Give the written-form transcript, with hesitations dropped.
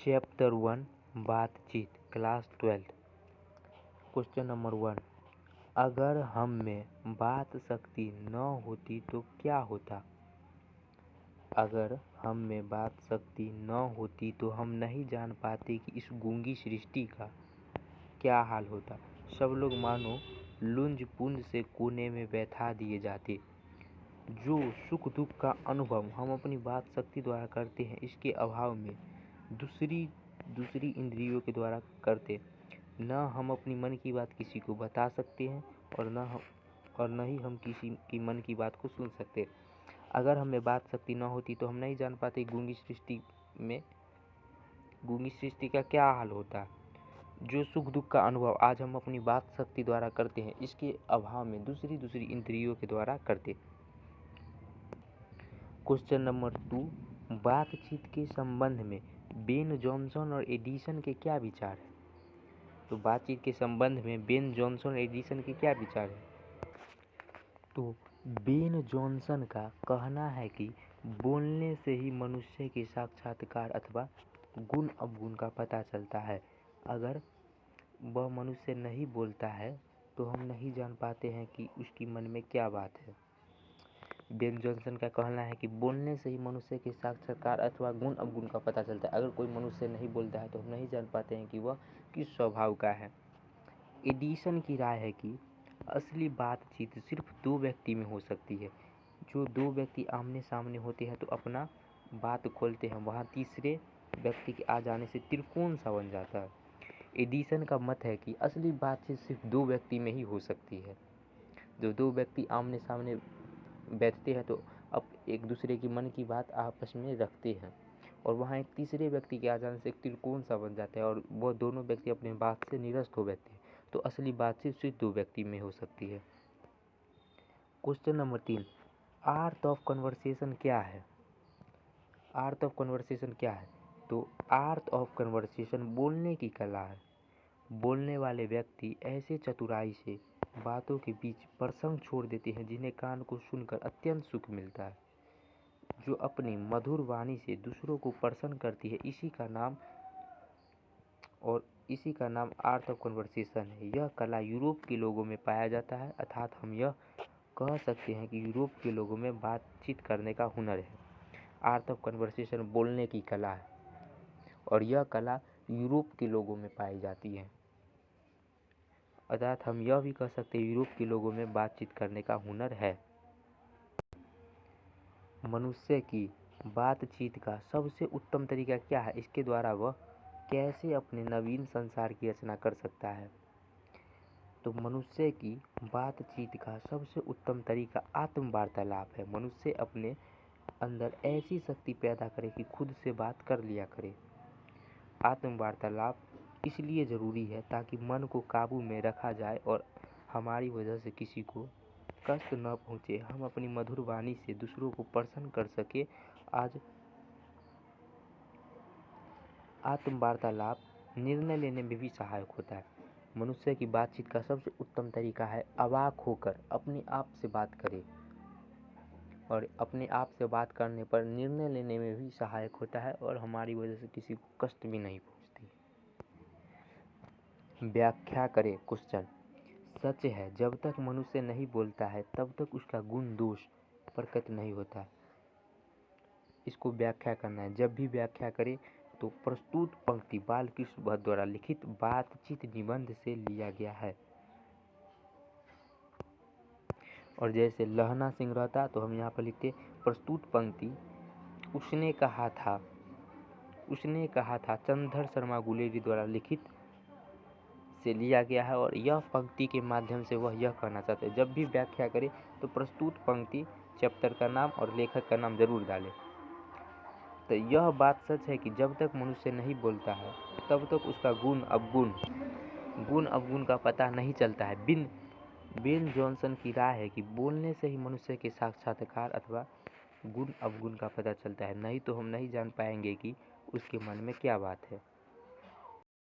Chapter 1 बातचीत class 12। Question number 1, अगर हम में बात शक्ति न होती तो क्या होता? अगर हम में बात शक्ति न होती तो हम नहीं जान पाते कि इस गूंगी सृष्टि का क्या हाल होता। सब लोग मानो लुंज पुंज से कोने में बैठा दिए जाते। जो सुख दुख का अनुभव हम अपनी बात शक्ति द्वारा करते हैं, इसके अभाव में दूसरी इंद्रियों के द्वारा करते। न हम अपनी मन की बात किसी को बता सकते हैं और न ही हम किसी की मन की बात को सुन सकते। अगर हमें बात शक्ति न होती तो हम नहीं जान पाते गूंगी सृष्टि का क्या हाल होता। जो सुख दुख का अनुभव आज हम अपनी बात शक्ति द्वारा करते हैं, इसके अभाव में दूसरी इंद्रियों के द्वारा करते। क्वेश्चन नंबर 2, बातचीत के संबंध में बेन जॉनसन और एडिसन के क्या विचार है? तो बातचीत के संबंध में बेन जॉनसन और एडिसन के क्या विचार है? तो बेन जॉनसन का कहना है कि बोलने से ही मनुष्य के साक्षात्कार अथवा गुण अवगुण का पता चलता है। अगर वह मनुष्य नहीं बोलता है तो हम नहीं जान पाते हैं कि उसकी मन में क्या बात है। बेन जॉनसन का कहना है कि बोलने से ही मनुष्य के साक्षात्कार अथवा गुण अवगुण का पता चलता है। अगर कोई मनुष्य नहीं बोलता है तो हम नहीं जान पाते हैं कि वह किस स्वभाव का है। एडिसन की राय है कि असली बातचीत सिर्फ दो व्यक्ति में हो सकती है। जो दो व्यक्ति आमने सामने होते हैं तो अपना बात खोलते हैं, वहाँ तीसरे व्यक्ति के आ जाने से त्रिकोण सा बन जाता है। एडिसन का मत है कि असली बातचीत सिर्फ दो व्यक्ति में ही हो सकती है। जो दो व्यक्ति आमने सामने बैठते हैं तो अब एक दूसरे की मन की बात आपस में रखते हैं और वहाँ एक तीसरे व्यक्ति के आ जाने से एक त्रिकोण सा बन जाता है और वह दोनों व्यक्ति अपने बात से निरस्त हो बैठते हैं। तो असली बातचीत सिर्फ दो व्यक्ति में हो सकती है। Question number 3, art of conversation क्या है? आर्ट ऑफ कन्वर्सेशन क्या है? तो आर्ट ऑफ कन्वर्सेशन बोलने की कला है। बोलने वाले व्यक्ति ऐसे चतुराई से बातों के बीच प्रसंग छोड़ देते हैं जिन्हें कान को सुनकर अत्यंत सुख मिलता है। जो अपनी मधुर वाणी से दूसरों को प्रसन्न करती है, इसी का नाम आर्ट ऑफ कन्वर्सेशन है। यह कला यूरोप के लोगों में पाया जाता है, अर्थात हम यह कह सकते हैं कि यूरोप के लोगों में बातचीत करने का हुनर है। आर्ट ऑफ कन्वर्सेशन बोलने की कला है और यह कला यूरोप के लोगों में पाई जाती है, अर्थात हम यह भी कह सकते हैं यूरोप के लोगों में बातचीत करने का हुनर है। मनुष्य की बातचीत का सबसे उत्तम तरीका क्या है? इसके द्वारा वह कैसे अपने नवीन संसार की रचना कर सकता है? तो मनुष्य की बातचीत का सबसे उत्तम तरीका आत्म वार्तालाप है। मनुष्य अपने अंदर ऐसी शक्ति पैदा करे कि खुद से बात कर लिया करे। आत्म वार्तालाप इसलिए ज़रूरी है ताकि मन को काबू में रखा जाए और हमारी वजह से किसी को कष्ट न पहुँचे। हम अपनी मधुर वाणी से दूसरों को प्रसन्न कर सके। आज आत्म वार्तालाप निर्णय लेने में भी सहायक होता है। मनुष्य की बातचीत का सबसे उत्तम तरीका है अवाक होकर अपने आप से बात करें और अपने आप से बात करने पर निर्णय लेने में भी सहायक होता है और हमारी वजह से किसी को कष्ट भी नहीं पहुँचती। व्याख्या करें क्वेश्चन। सच है, जब तक मनुष्य नहीं बोलता है तब तक उसका गुण दोष प्रकट नहीं होता। इसको व्याख्या करना है। जब भी व्याख्या करें तो प्रस्तुत पंक्ति बालकृष्ण भट्ट द्वारा लिखित बातचीत निबंध से लिया गया है। और जैसे लहना सिंह रहता तो हम यहाँ पर लिखते प्रस्तुत पंक्ति उसने कहा था चंद्रधर शर्मा गुलेरी द्वारा लिखित से लिया गया है और यह पंक्ति के माध्यम से वह यह कहना चाहते हैं। जब भी व्याख्या करें तो प्रस्तुत पंक्ति, चैप्टर का नाम और लेखक का नाम जरूर डालें। तो यह बात सच है कि जब तक मनुष्य नहीं बोलता है तब तक उसका गुण अवगुण का पता नहीं चलता है। बेन जॉनसन की राय है कि बोलने से ही मनुष्य के साक्षात्कार अथवा गुण अवगुण का पता चलता है, नहीं तो हम नहीं जान पाएंगे कि उसके मन में क्या बात है।